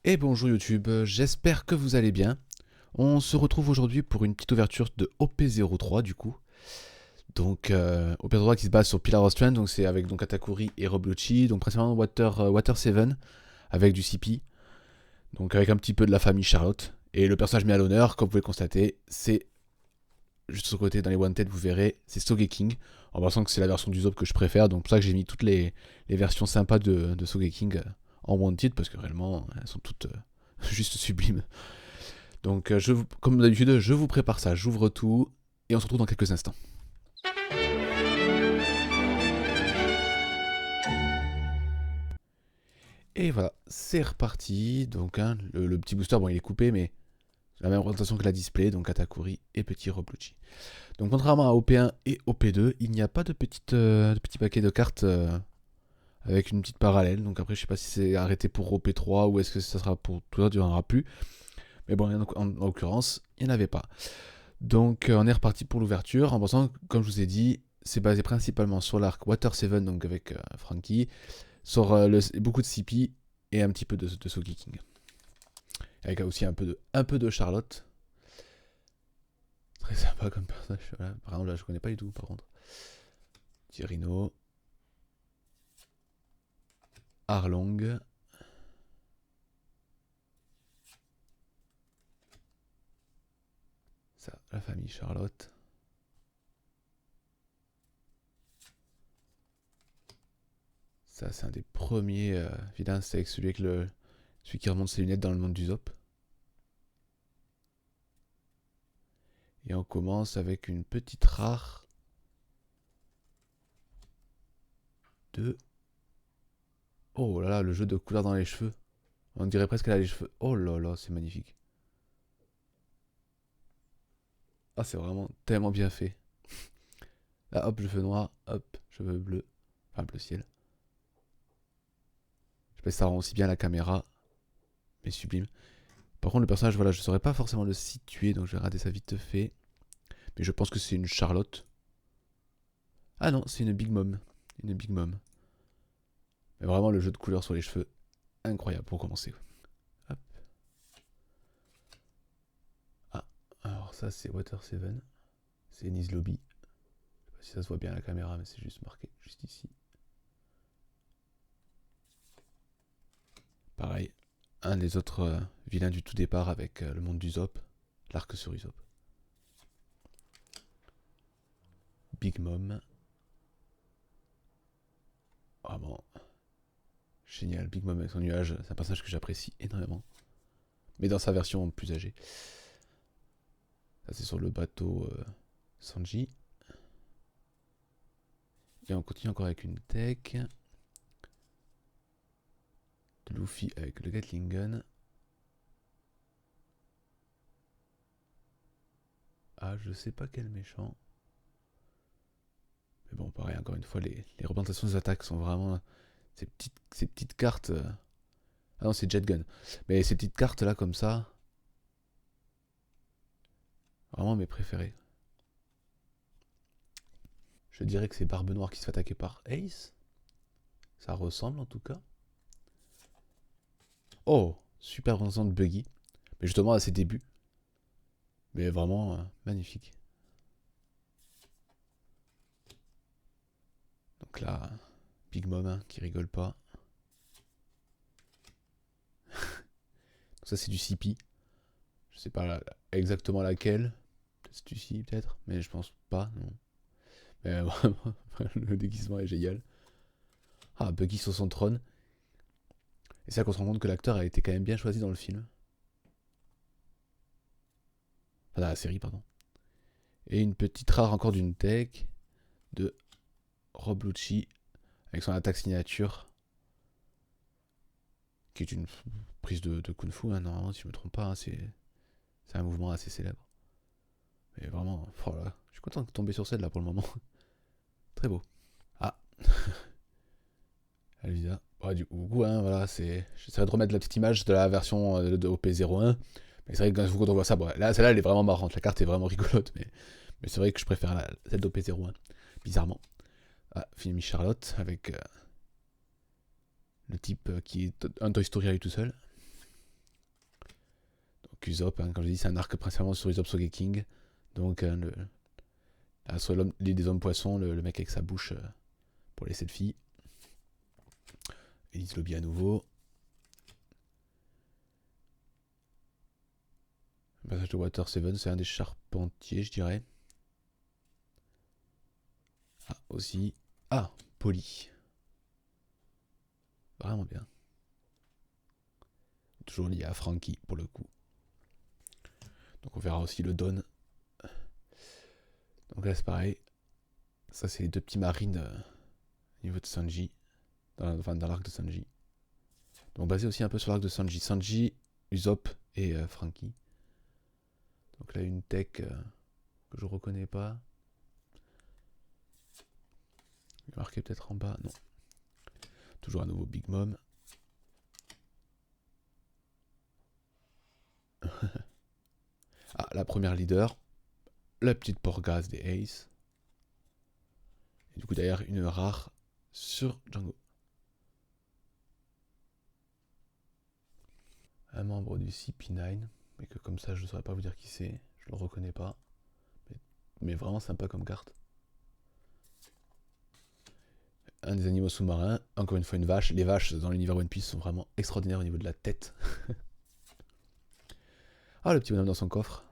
Et bonjour YouTube, j'espère que vous allez bien. On se retrouve aujourd'hui pour une petite ouverture de OP03 du coup. Donc OP03 qui se base sur Pillar of Strength, donc c'est avec donc Katakuri et Robluchi, donc principalement Water 7 avec du CP, donc avec un petit peu de la famille Charlotte. Et le personnage mis à l'honneur, comme vous pouvez le constater, c'est juste sur le côté dans les Wanted, vous verrez, c'est Sogeking. En pensant que c'est la version du Zop que je préfère, donc pour ça que j'ai mis toutes les versions sympas de Sogeking en Wanted, parce que réellement elles sont toutes juste sublimes. Donc, comme d'habitude, je vous prépare ça, j'ouvre tout, et on se retrouve dans quelques instants. Et voilà, c'est reparti. Donc, le petit booster, bon, il est coupé, mais la même représentation que la display, donc Katakuri et petit Robluchi. Donc, contrairement à OP1 et OP2, il n'y a pas de petit paquet de cartes avec une petite parallèle. Donc, après, je sais pas si c'est arrêté pour OP3 ou est-ce que ça sera pour tout le il n'y en aura plus. Mais bon, en l'occurrence, il n'y en avait pas. Donc on est reparti pour l'ouverture en pensant, comme je vous ai dit, c'est basé principalement sur l'arc Water 7, donc avec Frankie, sur beaucoup de CP et un petit peu de Sogeking. Avec aussi un peu de Charlotte. Très sympa comme personnage. Voilà. Par exemple, là, je connais pas du tout, par contre. Tirino. Arlong. Ça, la famille Charlotte. Ça, c'est un des premiers vilains, c'est avec celui qui remonte ses lunettes dans le monde du Zop. Et on commence avec une petite rare de... Oh là là, le jeu de couleur dans les cheveux. On dirait presque qu'elle a les cheveux. Oh là là, c'est magnifique. Ah, c'est vraiment tellement bien fait. Là, hop, cheveux noirs, hop, cheveux bleus. Enfin, bleu ciel. Je sais pas si ça rend aussi bien la caméra. Mais sublime. Par contre, le personnage, voilà, je saurais pas forcément le situer, donc je vais rater ça vite fait. Mais je pense que c'est une Charlotte. Ah non, c'est une Big Mom. Une Big Mom. Mais vraiment, le jeu de couleur sur les cheveux, incroyable pour commencer. Hop. Ah, alors ça, c'est Water 7. C'est Nice Lobby. Je sais pas si ça se voit bien à la caméra, mais c'est juste marqué, juste ici. Pareil, un des autres vilains du tout départ avec le monde du Zop, l'arc sur Usopp. Big Mom. Vraiment génial, Big Mom avec son nuage, c'est un personnage que j'apprécie énormément. Mais dans sa version plus âgée. Ça c'est sur le bateau Sanji. Et on continue encore avec une tech. De Luffy avec le Gatling Gun. Ah, je sais pas quel méchant. Mais bon, pareil, encore une fois, les représentations des attaques sont vraiment... Ces petites cartes... Ah non, c'est Jet Gun. Mais ces petites cartes là, comme ça... Vraiment mes préférés. Je dirais que c'est Barbe Noire qui se fait attaquer par Ace. Ça ressemble en tout cas. Oh, super représentation de Buggy. Mais justement à ses débuts. Mais vraiment magnifique. Donc là, Big Mom hein, qui rigole pas. Donc ça c'est du CP. Je sais pas exactement laquelle. C'est du CP peut-être. Mais je pense pas, non. Mais vraiment, le déguisement est génial. Ah, Buggy sur son trône. Et c'est là qu'on se rend compte que l'acteur a été quand même bien choisi dans le film. Enfin, dans la série, pardon. Et une petite rare encore d'une tech de Rob Lucci avec son attaque signature. Qui est une prise de Kung Fu, hein, normalement, si je me trompe pas. Hein, c'est un mouvement assez célèbre. Mais vraiment, oh là, je suis content de tomber sur celle là pour le moment. Très beau. Ah, Alvisa. Bah, du coup, hein, voilà, j'essaierai de remettre la petite image de la version de OP01. Mais c'est vrai que quand on voit ça, bon, là, celle-là, elle est vraiment marrante. La carte est vraiment rigolote, mais c'est vrai que je préfère celle d'OP01. Bizarrement. Ah, Film Charlotte avec le type qui est un Toy Story à lui tout seul. Donc Usopp, hein, comme je l'ai dit, c'est un arc principalement sur Usopp Sogeking. Donc sur l'île des hommes poissons, le mec avec sa bouche pour les selfies. Elise Lobby à nouveau. Le passage de Water 7, c'est un des charpentiers, je dirais. Ah, aussi. Ah, Polly. Vraiment bien. Toujours lié à Frankie, pour le coup. Donc on verra aussi le Don. Donc là, c'est pareil. Ça, c'est les deux petits marines au niveau de Sanji. Dans l'arc de Sanji. Donc basé aussi un peu sur l'arc de Sanji. Sanji, Usopp et Frankie. Donc là, une tech que je reconnais pas. Il est marqué peut-être en bas. Non. Toujours à nouveau Big Mom. Ah, la première leader. La petite Porgaz des Ace. Et du coup, d'ailleurs, une rare sur Django. Un membre du CP9. Mais que comme ça, je ne saurais pas vous dire qui c'est. Je le reconnais pas. Mais vraiment sympa comme carte. Un des animaux sous-marins. Encore une fois, une vache. Les vaches dans l'univers One Piece sont vraiment extraordinaires au niveau de la tête. Ah, le petit bonhomme dans son coffre.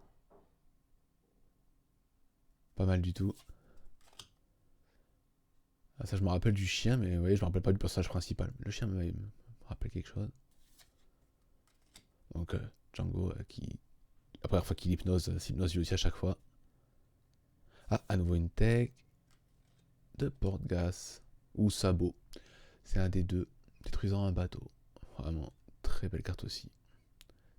Pas mal du tout. Ah, ça, je me rappelle du chien, mais oui, je me rappelle pas du personnage principal. Le chien me rappelle quelque chose. Donc, Django, qui. La première fois qu'il s'hypnose lui aussi à chaque fois. Ah, à nouveau une tech. De Portgas. Ou Sabot. C'est un des deux. Détruisant un bateau. Vraiment, très belle carte aussi.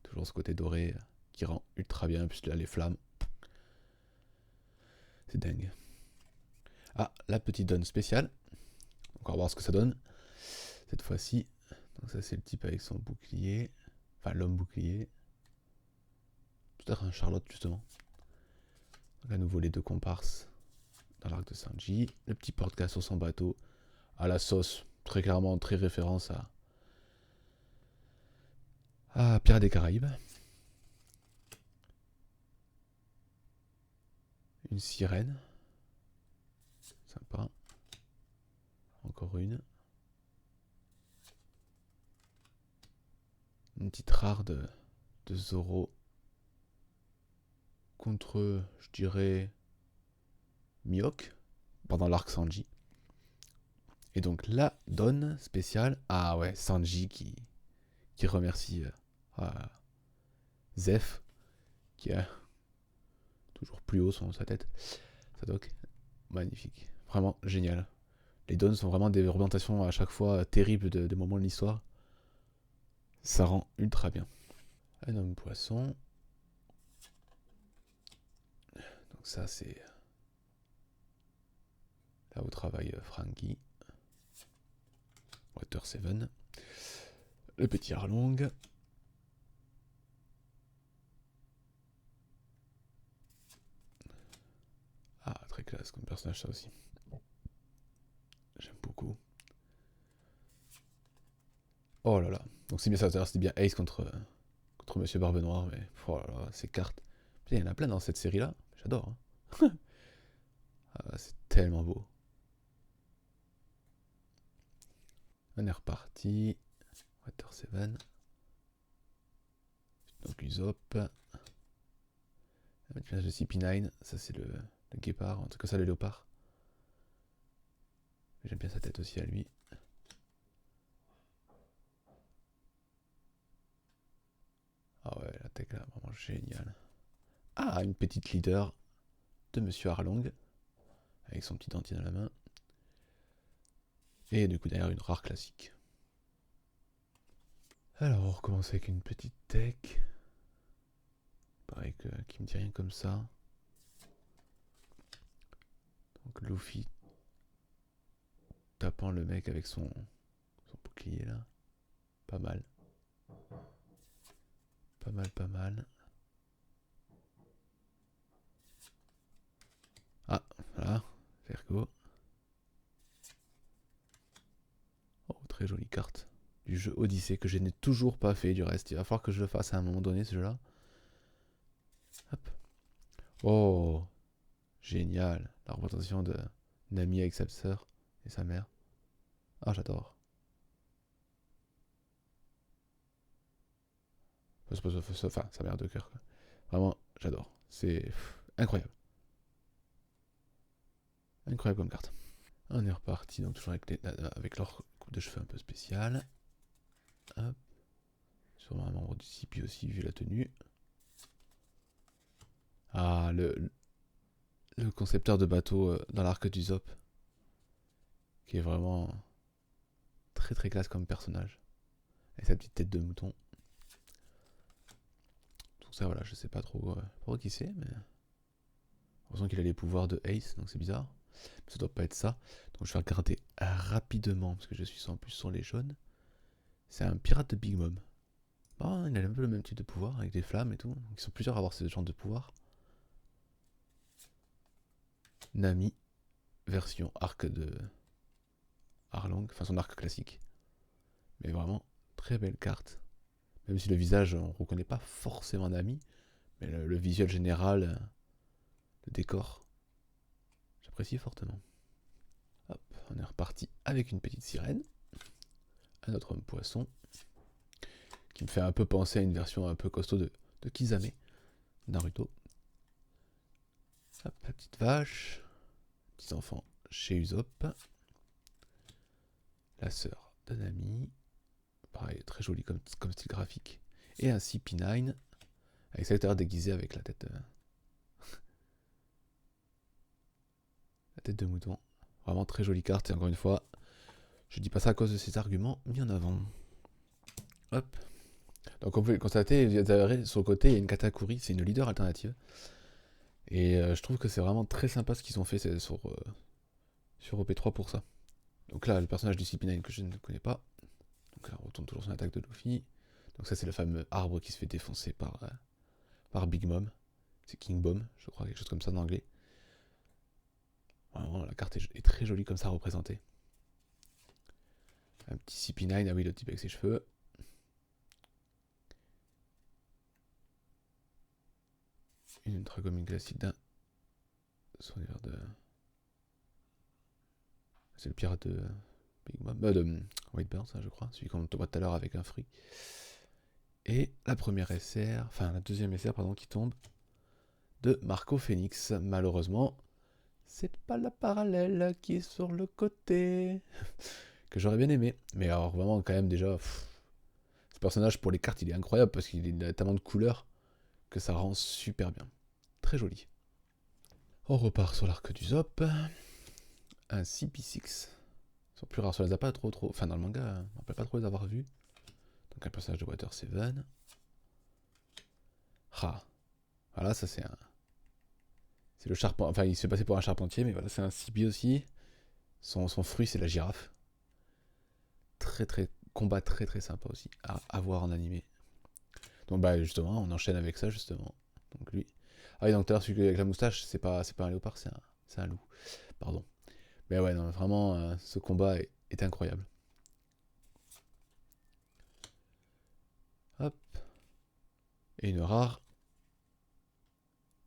Toujours ce côté doré qui rend ultra bien, puisque là, les flammes. C'est dingue. Ah, la petite donne spéciale. Donc on va voir ce que ça donne. Cette fois-ci. Donc ça c'est le type avec son bouclier. Enfin l'homme bouclier. Peut-être un Charlotte justement. Donc à nouveau les deux comparses dans l'arc de Sanji. Le petit porte-casse sur son bateau. À la sauce. Très clairement, très référence à Pirates des Caraïbes. Une sirène. Sympa. Encore une. Une petite rare de Zoro. Contre, je dirais, Mihawk. Pendant l'arc Sanji. Et donc la donne spéciale. Ah ouais, Sanji qui remercie Zeph. Qui a toujours plus haut sur sa tête. Sadok. Magnifique. Vraiment génial. Les donnes sont vraiment des représentations à chaque fois terribles de moments de l'histoire. Ça rend ultra bien. Un homme poisson. Donc ça c'est là où travaille Frankie. Water 7. Le petit Arlong. Ah, très classe comme personnage ça aussi. J'aime beaucoup. Oh là là. Donc c'est bien ça, c'était bien Ace contre Monsieur Barbe Noire, mais oh là là, ces cartes. Putain, il y en a plein dans cette série-là. J'adore. Hein. Ah, c'est tellement beau. On est reparti. Water 7. Donc Usopp. Un personnage de CP9. Ça c'est le guépard. En tout cas ça le léopard. J'aime bien sa tête aussi à lui. Ah ouais, la tech là, vraiment géniale. Ah, une petite leader de Monsieur Arlong. Avec son petit dentier dans la main. Et du coup derrière une rare classique. Alors on recommence avec une petite tech. Pareil qui me dit rien comme ça. Donc Luffy tapant le mec avec son bouclier là. Pas mal. Pas mal, pas mal. Ah, voilà. Vergo. Oh, très jolie carte. Du jeu Odyssée que je n'ai toujours pas fait du reste. Il va falloir que je le fasse à un moment donné ce jeu-là. Hop. Oh, génial. La représentation de Nami avec sa sœur et sa mère. Ah, j'adore. Enfin, sa mère de cœur, quoi. Vraiment, j'adore. C'est incroyable. Incroyable comme carte. On est reparti, donc toujours avec leur coupe de cheveux un peu spéciale. Hop. Sûrement un membre du CP aussi, vu la tenue. Ah, le concepteur de bateau dans l'arc du Zop. Qui est vraiment très très classe comme personnage. Avec sa petite tête de mouton. Donc ça, voilà, je sais pas trop qui c'est, mais... Heureusement qu'il a les pouvoirs de Ace, donc c'est bizarre. Mais ça doit pas être ça. Donc je vais regarder rapidement, parce que je suis en plus sur les jaunes. C'est un pirate de Big Mom. Oh, il a un peu le même type de pouvoir, avec des flammes et tout. Donc ils sont plusieurs à avoir ce genre de pouvoir. Nami, version arc de Arlong, enfin son arc classique. Mais vraiment, très belle carte. Même si le visage, on reconnaît pas forcément Nami. Mais le visuel général, le décor, j'apprécie fortement. Hop, on est reparti avec une petite sirène. Un autre homme poisson. Qui me fait un peu penser à une version un peu costaud de Kisame, Naruto. Hop, la petite vache. Petits enfants chez Usopp. La sœur de Nami. Pareil, très joli comme style graphique. Et un CP9 avec cette heure déguisé avec la tête de mouton. Vraiment très jolie carte. Et encore une fois, je dis pas ça à cause de ces arguments mis en avant. Hop. Donc on peut constater, sur le côté, il y a une Katakuri, c'est une leader alternative. Et je trouve que c'est vraiment très sympa ce qu'ils ont fait sur OP3 pour ça. Donc là, le personnage du CP9 que je ne connais pas. Donc là, on retourne toujours son attaque de Luffy. Donc ça, c'est le fameux arbre qui se fait défoncer par Big Mom. C'est King Bomb, je crois, quelque chose comme ça en anglais. Vraiment, la carte est très jolie comme ça représentée. Un petit CP9, ah oui, le type avec ses cheveux. Une ultra commune classique d'un souvenir de... C'est le pirate de Big Mom, de Whitebird, ça je crois, celui qu'on te voit tout à l'heure avec un fruit. Et la première SR, enfin la deuxième SR pardon, qui tombe de Marco Phoenix. Malheureusement, c'est pas la parallèle qui est sur le côté que j'aurais bien aimé. Mais alors vraiment quand même déjà, ce personnage pour les cartes il est incroyable parce qu'il a tellement de couleurs que ça rend super bien. Très joli. On repart sur l'arc du Zop. Un CP6. Ils sont plus rares, on les a pas trop. Enfin, dans le manga, on ne rappelle pas trop les avoir vus. Donc, un personnage de Water 7. Ah. Voilà, ça c'est un. C'est le charpentier. Enfin, il se fait passer pour un charpentier, mais voilà, c'est un CP aussi. Son fruit, c'est la girafe. Combat très très sympa aussi à voir en animé. Donc, bah, justement, on enchaîne avec ça, justement. Donc, lui. Ah oui, donc tout à l'heure, celui avec la moustache, c'est pas un léopard, c'est un loup. Pardon. Mais ouais, non, vraiment, ce combat est incroyable. Hop. Et une rare.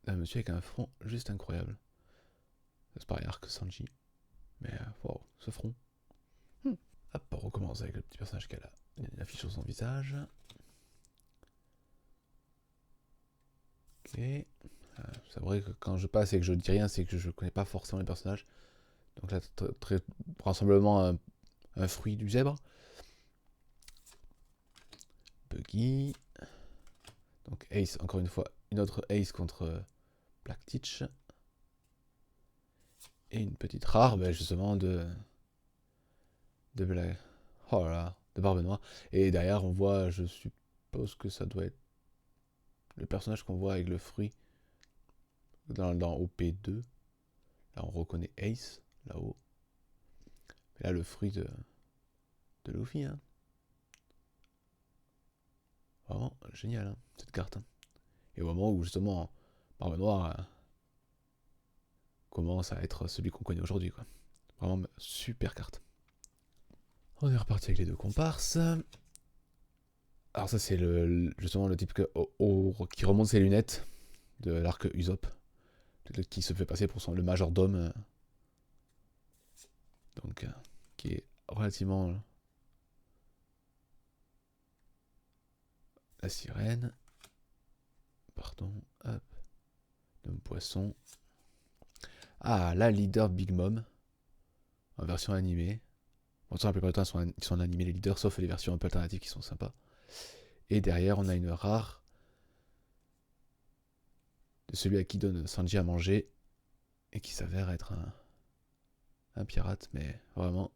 Un monsieur avec un front juste incroyable. C'est pareil, Arc Sanji. Mais wow, ce front. Hop, on recommence avec le petit personnage qu'elle a une affiche sur son visage. Ok. C'est vrai que quand je passe et que je dis rien, c'est que je connais pas forcément les personnages. Donc là, très vraisemblablement un fruit du zèbre. Buggy. Donc Ace, encore une fois, une autre Ace contre Black Teach. Et une petite rare, ben justement, Black. Oh là là, de Barbe Noire. Et derrière, on voit, je suppose que ça doit être le personnage qu'on voit avec le fruit dans OP2. Là, on reconnaît Ace, là-haut. Et là, le fruit de Luffy. Hein. Vraiment génial, hein, cette carte. Hein. Et au moment où, justement, Barbe Noire commence à être celui qu'on connaît aujourd'hui. Quoi. Vraiment super carte. On est reparti avec les deux comparses. Alors ça, c'est justement le type qui remonte ses lunettes. de l'arc Usopp, qui se fait passer pour le majordome, donc qui est relativement la sirène, pardon, hop, l'homme poisson. Ah, la leader Big Mom, en version animée. Bon, la plupart du temps, ils sont animés les leaders, sauf les versions un peu alternatives qui sont sympas. Et derrière, on a une rare de celui à qui donne Sanji à manger, et qui s'avère être un pirate, mais vraiment,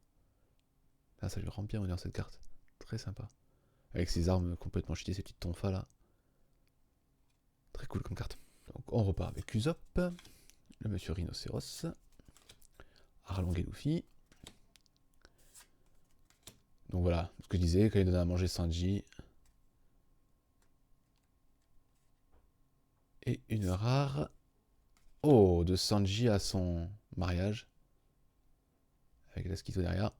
là, ça lui rend bien honneur cette carte. Très sympa. Avec ses armes complètement cheatées, ces petites tonfas là. Très cool comme carte. Donc on repart avec Usopp, le monsieur Rhinocéros, Arlong et Luffy. Donc voilà, ce que je disais, quand il donne à manger Sanji. Et une rare. Oh, de Sanji à son mariage. Avec la Skito derrière.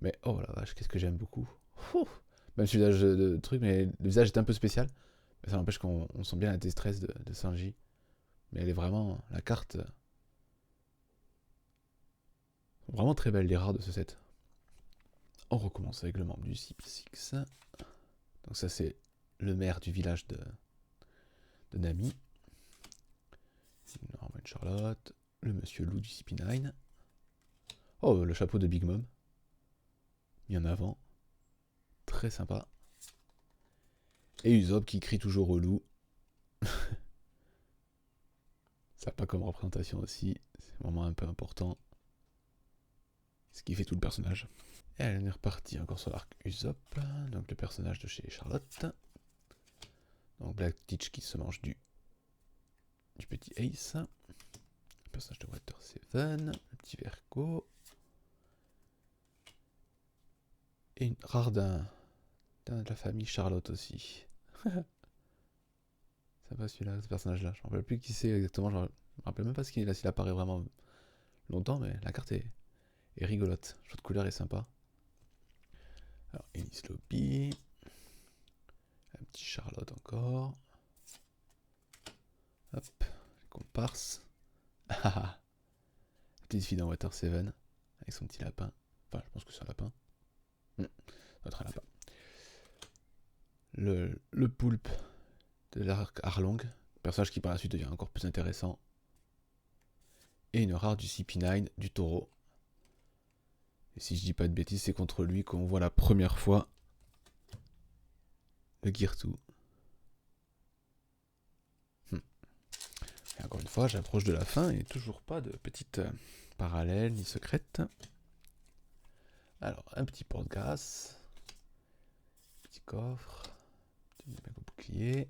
Mais oh la vache, qu'est-ce que j'aime beaucoup. Même si le visage de truc, mais le visage est un peu spécial. Mais ça n'empêche qu'on sent bien la déstresse de Sanji. Mais elle est vraiment. La carte. Vraiment très belle, les rares de ce set. On recommence avec le membre du CP6. Donc ça c'est le maire du village de Nami. Norman Charlotte. Le monsieur loup du CP9. Oh, le chapeau de Big Mom. Mis en avant. Très sympa. Et Usopp qui crie toujours au loup. Sympa comme représentation aussi. C'est vraiment un peu important. Ce qui fait tout le personnage. Et elle est repartie encore sur l'arc Usopp. Donc le personnage de chez Charlotte. Donc Black Teach qui se mange du petit Ace. Le personnage de Water Seven. Le petit Verco. Et une rare de la famille Charlotte aussi. Ça va celui-là, ce personnage-là. Je ne me rappelle plus qui c'est exactement. Je ne me rappelle même pas s'il apparaît vraiment longtemps, mais la carte est rigolote. Le jeu de couleur est sympa. Alors, Ennis Lobby. Un petit Charlotte encore. Hop, les comparses. Petite fille dans Water Seven. Avec son petit lapin. Enfin, je pense que c'est un lapin. Notre lapin. Le poulpe de l'arc Arlong. Personnage qui par la suite devient encore plus intéressant. Et une rare du CP9 du taureau. Et si je dis pas de bêtises, c'est contre lui qu'on voit la première fois le Gear 2. Et encore une fois, j'approche de la fin et toujours pas de petite parallèle ni secrète. Alors, un petit porte-grâce. Petit coffre. Petit mec au bouclier.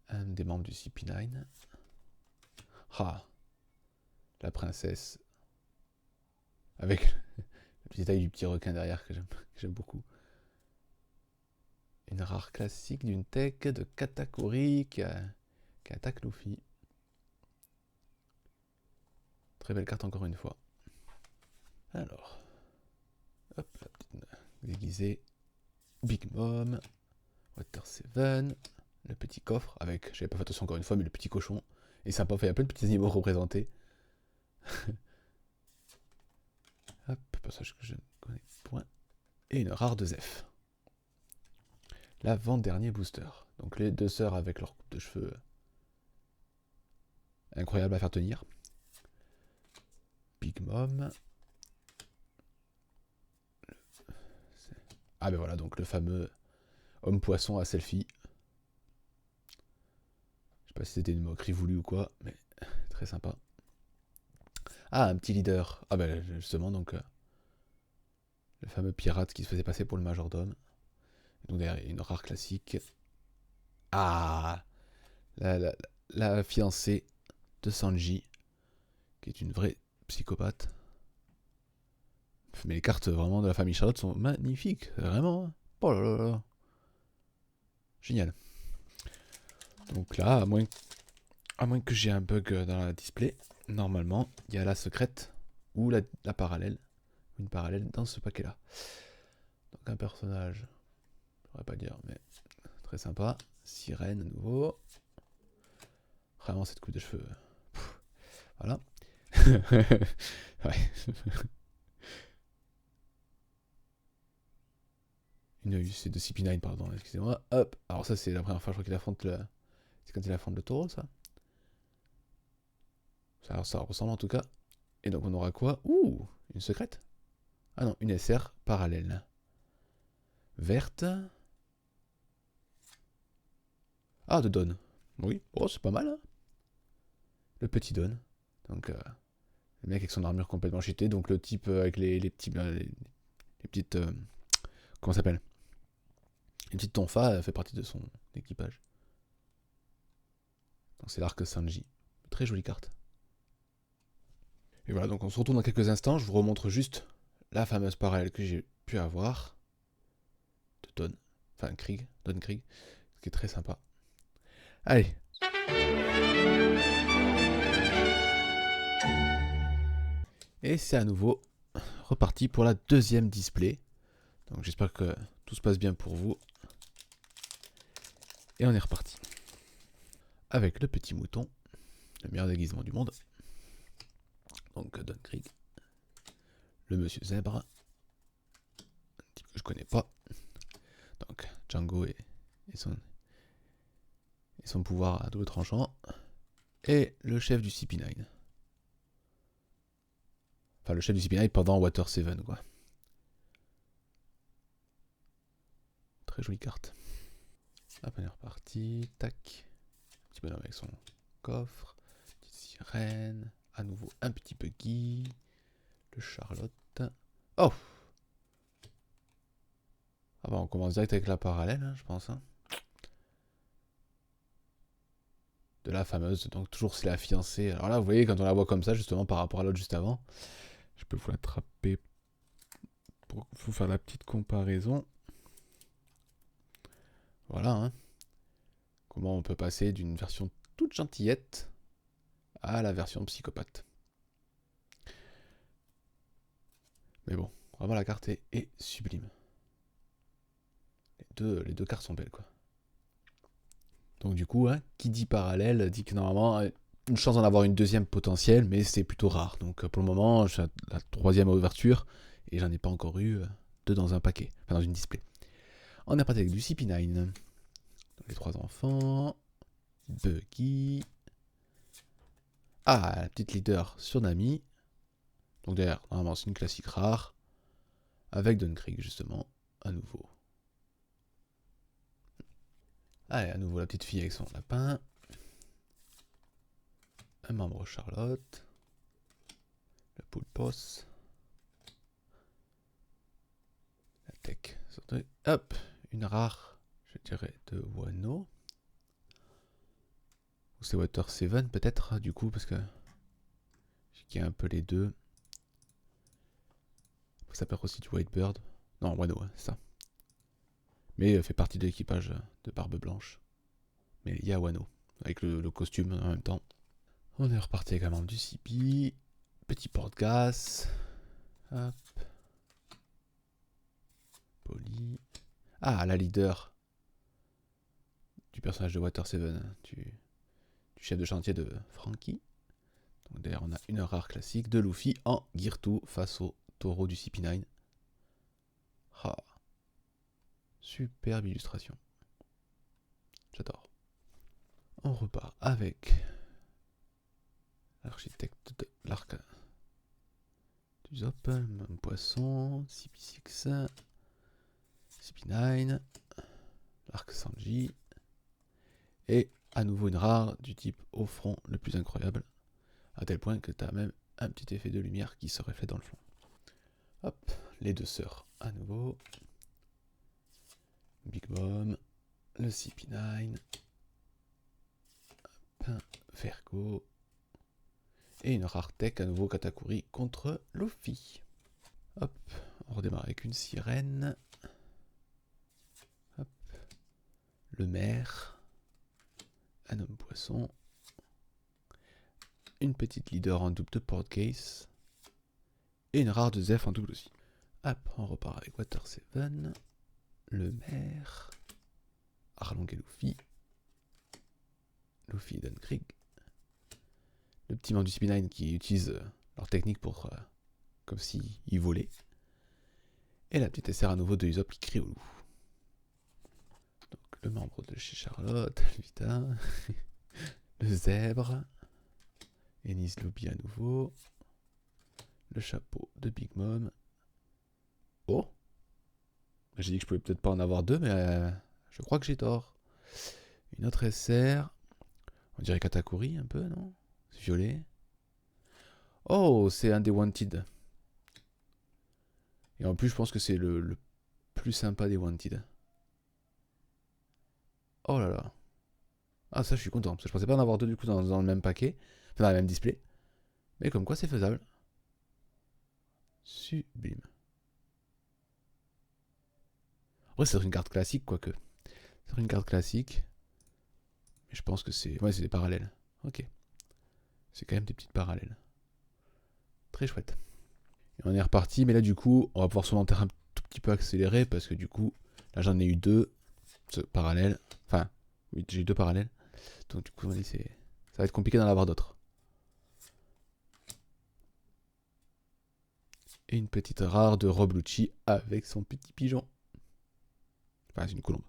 Un des membres du CP9. Ah, la princesse. Avec le petit détail du petit requin derrière que j'aime beaucoup. Une rare classique d'une tech de Katakuri qui attaque Luffy. Très belle carte encore une fois. Alors, hop, la petite déguisée. Big Mom, Water Seven, le petit coffre avec, j'avais pas fait attention encore une fois, mais le petit cochon. Et sympa, il y a plein de petits animaux représentés. Hop, passage que je ne connais point. Et une rare de Zef. L'avant-dernier booster. Donc les deux sœurs avec leur coupe de cheveux incroyable à faire tenir. Big Mom. Ah ben voilà, donc le fameux homme poisson à selfie. Je sais pas si c'était une moquerie voulue ou quoi, mais très sympa. Ah, un petit leader. Ah ben justement, donc le fameux pirate qui se faisait passer pour le majordome. Donc derrière, une rare classique. Ah, la fiancée de Sanji, qui est une vraie psychopathe. Mais les cartes vraiment de la famille Charlotte sont magnifiques, vraiment. Oh là là là. Génial. Donc là, à moins que j'ai un bug dans la display, normalement, il y a la secrète ou la parallèle. Une parallèle dans ce paquet-là. Donc un personnage, je ne pourrais pas dire, mais très sympa. Sirène à nouveau. Vraiment cette coupe de cheveux. Pff, voilà. Ouais. Une UC de CP9, pardon, excusez-moi. Hop. Alors ça c'est la première fois je crois qu'il affronte le... C'est quand il affronte le taureau ça. Ça ressemble en tout cas. Et donc on aura quoi? Ouh, une secrète. Ah non, une SR parallèle. Verte. Ah, de Dawn. Oui, oh c'est pas mal hein. Le petit Dawn. Donc le mec avec son armure complètement cheatée. Donc le type avec les petits... les petites... comment ça s'appelle? Les petites tonfas fait partie de son équipage. Donc c'est l'arc Sanji. Très jolie carte. Et voilà, donc on se retrouve dans quelques instants. Je vous remontre juste la fameuse parallèle que j'ai pu avoir de Dawn. Enfin, Krieg. Dawn Krieg. Ce qui est très sympa. Allez. Et c'est à nouveau reparti pour la deuxième display. Donc j'espère que tout se passe bien pour vous. Et on est reparti. Avec le petit mouton. Le meilleur déguisement du monde. Donc Dawn Krieg. Le monsieur zèbre. Un type que je connais pas. Donc Django et son pouvoir à double tranchant. Et le chef du CP9. Enfin le chef du CP9 pendant Water 7 quoi. Très jolie carte. Hop, on est reparti. Tac. Petit bonhomme avec son coffre. Petite sirène. À nouveau un petit buggy. Le Charlotte. Oh! Ah bah on commence direct avec la parallèle, hein, je pense. Hein. De la fameuse, donc toujours c'est la fiancée. Alors là, vous voyez, quand on la voit comme ça, justement, par rapport à l'autre juste avant, je peux vous l'attraper pour vous faire la petite comparaison. Voilà, hein. Comment on peut passer d'une version toute gentillette à la version psychopathe. Mais bon, vraiment la carte est sublime. Les deux cartes sont belles, quoi. Donc du coup, hein, qui dit parallèle dit que normalement, une chance d'en avoir une deuxième potentielle, mais c'est plutôt rare. Donc pour le moment, j'ai la troisième ouverture, et j'en ai pas encore eu deux dans un paquet, enfin dans une display. On est parti avec du CP9. Donc, les trois enfants. Buggy. Ah, la petite leader sur Nami. Donc derrière, normalement c'est une classique rare. Avec Dawn Krieg justement, à nouveau. Allez, à nouveau la petite fille avec son lapin. Un membre Charlotte. Le Poulpos. La tech. Hop, une rare, je dirais, de Wano. Ou c'est Water 7 peut-être, du coup, parce que j'ai un peu les deux. Ça peut être aussi du Whitebird. Non, Wano, ouais, c'est ça. Mais fait partie de l'équipage de Barbe Blanche. Mais il y a Wano, avec le costume en même temps. On est reparti avec un membre du CP. Petit porte-gaz. Hop. Poli. Ah, la leader du personnage de Water 7, du chef de chantier de Frankie. Donc d'ailleurs, on a une rare classique de Luffy en Gear 2 face au taureau du CP9. Ah. Superbe illustration. J'adore. On repart avec l'architecte de l'arc du Zop, un poisson, CP6, CP9, l'arc Sanji, et à nouveau une rare du type au front le plus incroyable, à tel point que tu as même un petit effet de lumière qui se reflète dans le fond. Hop, les deux sœurs à nouveau, Big Mom, le CP9, Vergo, et une rare tech à nouveau Katakuri contre Luffy. Hop, on redémarre avec une sirène. Hop, le maire, un homme poisson, une petite leader en double de porte-case, et une rare de Zeph en double aussi. Hop, on repart avec Water 7, le maire, Arlong et Luffy, Luffy et Dunkrig. Le petit membre du CP9 qui utilise leur technique pour comme s'ils volaient. Et la petite SR à nouveau de Usopp qui crie au loup. Donc le membre de chez Charlotte, Vita, le zèbre, Ennis Lobby à nouveau, le chapeau de Big Mom. Oh, j'ai dit que je pouvais peut-être pas en avoir deux, mais je crois que j'ai tort. Une autre SR, on dirait Katakuri un peu, non? C'est violet. Oh, c'est un des Wanted. Et en plus, je pense que c'est le plus sympa des Wanted. Oh là là. Ah, ça, je suis content. Parce que je pensais pas en avoir deux du coup dans le même paquet. Enfin, dans le même display. Mais comme quoi, c'est faisable. Sublime. Ouais, c'est une carte classique, quoique. C'est une carte classique. Mais je pense que c'est. Ouais, c'est des parallèles. Ok. C'est quand même des petites parallèles. Très chouette. Et on est reparti, mais là, du coup, on va pouvoir sûrement un tout petit peu accélérer parce que du coup, là, j'en ai eu deux parallèles. Enfin, oui, j'ai eu deux parallèles. Donc, du coup, on dit, ça va être compliqué d'en avoir d'autres. Et une petite rare de Rob Lucci avec son petit pigeon. Enfin, c'est une colombe.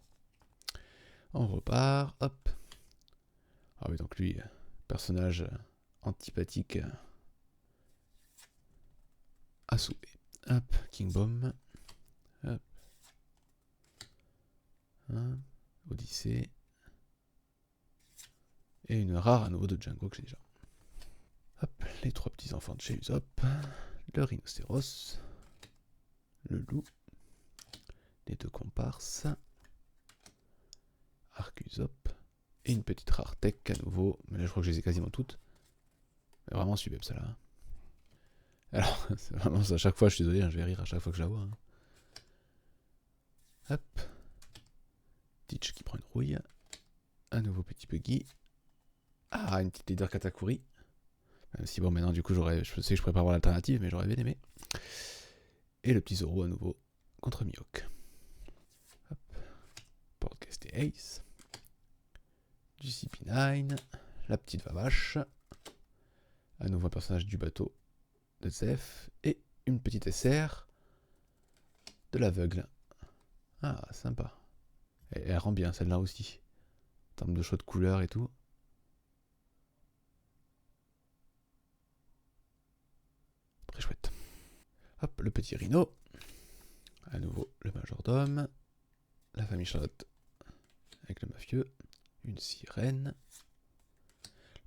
On repart, hop. Ah oui, donc lui, personnage antipathique à souper. Hop, King Bomb. Hop. Odyssée. Et une rare à nouveau de Django que j'ai déjà. Hop, les trois petits enfants de chez Usopp. Le rhinocéros. Le loup. Les deux comparses. Arc Usopp. Et une petite rare tech à nouveau. Mais là, je crois que je les ai quasiment toutes. Mais vraiment superbe celle-là. Alors, c'est vraiment ça. À chaque fois, je suis désolé, je vais rire à chaque fois que je la vois. Hop. Teach qui prend une rouille. Un nouveau petit buggy. Ah, une petite leader Katakuri. Même si bon, maintenant du coup, je sais que je pourrais pas avoir l'alternative, mais j'aurais bien aimé. Et le petit Zoro à nouveau contre Mihawk. Hop. Podcast et Ace. Du CP9. La petite Vavache. À nouveau un personnage du bateau de Zef. Et une petite SR de l'aveugle. Ah, sympa. Et elle rend bien celle-là aussi. En termes de choix de couleurs et tout. Très chouette. Hop, le petit rhino. À nouveau, le majordome. La famille Charlotte avec le mafieux. Une sirène.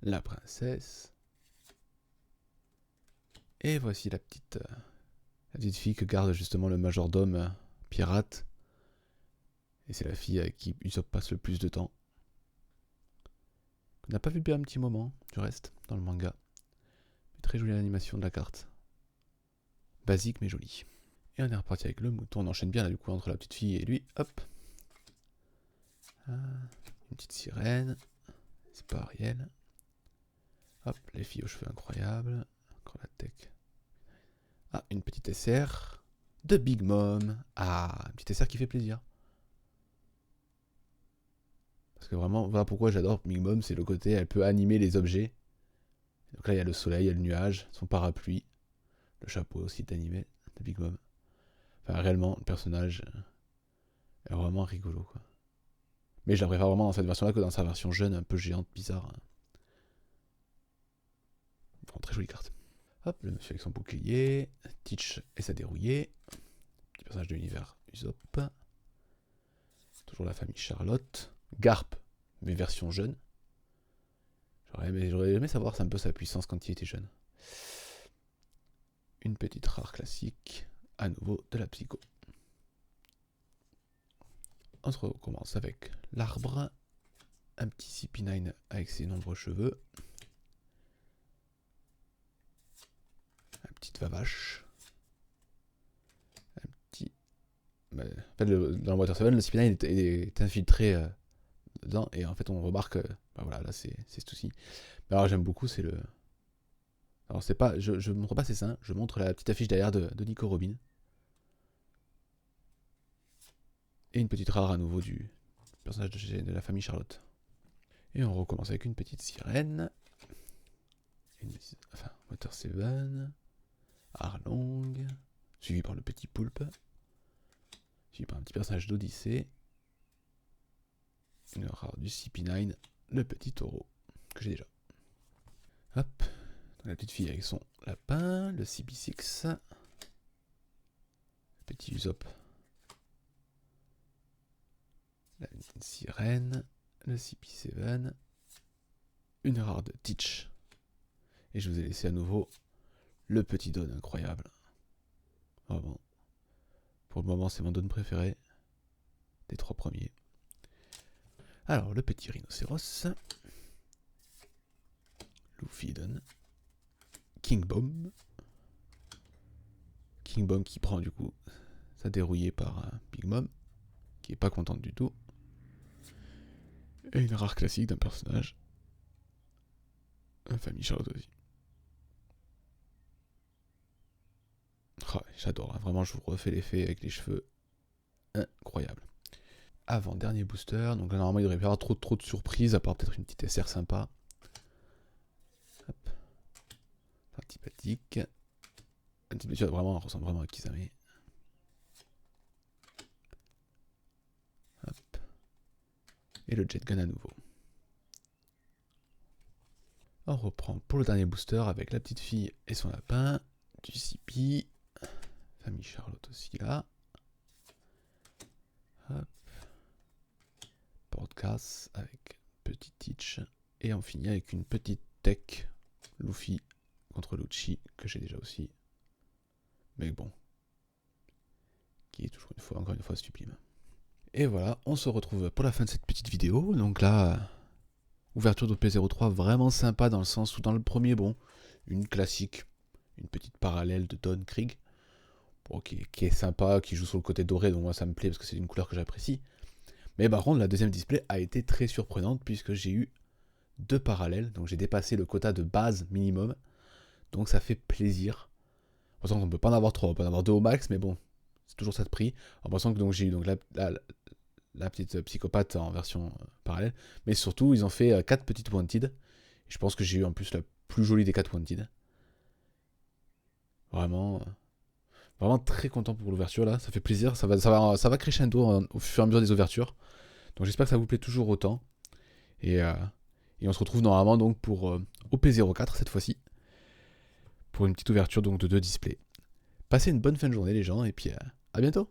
La princesse. Et voici la petite fille que garde justement le majordome pirate. Et c'est la fille avec qui Usopp passe le plus de temps. On n'a pas vu depuis un petit moment, du reste, dans le manga. Mais très jolie animation de la carte. Basique mais jolie. Et on est reparti avec le mouton. On enchaîne bien là du coup entre la petite fille et lui. Hop. Une petite sirène. C'est pas Ariel. Hop, les filles aux cheveux incroyables. Encore la tech. Ah, une petite SR de Big Mom. Ah, une petite SR qui fait plaisir. Parce que vraiment, voilà pourquoi j'adore Big Mom, c'est le côté, elle peut animer les objets. Donc là, il y a le soleil, il y a le nuage, son parapluie. Le chapeau aussi est animé de Big Mom. Enfin, réellement, le personnage est vraiment rigolo, quoi. Mais je la préfère vraiment dans cette version-là que dans sa version jeune, un peu géante, bizarre. Bon, très jolie carte. Hop, le monsieur avec son bouclier. Teach et sa dérouillée. Petit personnage de l'univers Usopp. Toujours la famille Charlotte. Garp, mais version jeune. J'aurais aimé savoir un peu sa puissance quand il était jeune. Une petite rare classique. À nouveau de la psycho. On se recommence avec l'arbre. Un petit CP9 avec ses nombreux cheveux. Un petit Vavache. Un petit. En fait, dans le Water 7, le CP9 est infiltré dedans. Et en fait, on remarque. Voilà, là, c'est ce souci. Mais alors, j'aime beaucoup, c'est le. Alors, c'est pas. Je montre pas ses seins, je montre la petite affiche derrière de Nico Robin. Et une petite rare à nouveau du personnage de la famille Charlotte. Et on recommence avec une petite sirène. Enfin, Water 7. Arlong. Suivi par le petit poulpe. Suivi par un petit personnage d'Odyssée. Une rare du CP9. Le petit taureau. Que j'ai déjà. Hop. La petite fille avec son lapin. Le CP6. Le petit Usopp. La sirène. Le CP7. Une rare de Teach. Et je vous ai laissé à nouveau le petit Don incroyable. Vraiment. Pour le moment, c'est mon Don préféré. Des 3 premiers. Alors, le petit rhinocéros. Luffy Don. King Bomb. King Bomb qui prend du coup sa dérouillée par Big Mom. Qui est pas contente du tout. Et une rare classique d'un personnage. Un famille Charlotte aussi. Oh, j'adore, hein. Vraiment je vous refais l'effet avec les cheveux. Incroyable. Avant dernier booster, donc là normalement il devrait y avoir trop de surprises, à part peut-être une petite SR sympa. Hop. Antipathique. Antipathique vraiment, ressemble vraiment à Kisame. Hop. Et le Jet Gun à nouveau. On reprend pour le dernier booster avec la petite fille et son lapin. Du CP. Famille Charlotte aussi là. Hop. Podcast avec petit Teach. Et on finit avec une petite tech Luffy contre Lucci que j'ai déjà aussi. Mais bon. Qui est toujours encore une fois sublime. Et voilà, on se retrouve pour la fin de cette petite vidéo. Donc là, ouverture de P03 vraiment sympa dans le sens où dans le premier, bon, une classique, une petite parallèle de Don Krieg. Bon, qui est sympa, qui joue sur le côté doré, donc moi ça me plaît parce que c'est une couleur que j'apprécie. Mais par contre, la deuxième display a été très surprenante puisque j'ai eu 2 parallèles, donc j'ai dépassé le quota de base minimum, donc ça fait plaisir. En pensant qu'on ne peut pas en avoir 3, on peut en avoir 2 au max, mais bon, c'est toujours ça de prix. En pensant que donc, j'ai eu donc, la petite psychopathe en version parallèle, mais surtout ils ont fait 4 petites wanted, et je pense que j'ai eu en plus la plus jolie des 4 wanted. Vraiment très content pour l'ouverture là, ça fait plaisir, ça va crescendo au fur et à mesure des ouvertures. Donc j'espère que ça vous plaît toujours autant. Et on se retrouve normalement donc pour OP04 cette fois-ci. Pour une petite ouverture donc de 2 displays. Passez une bonne fin de journée les gens et puis à bientôt.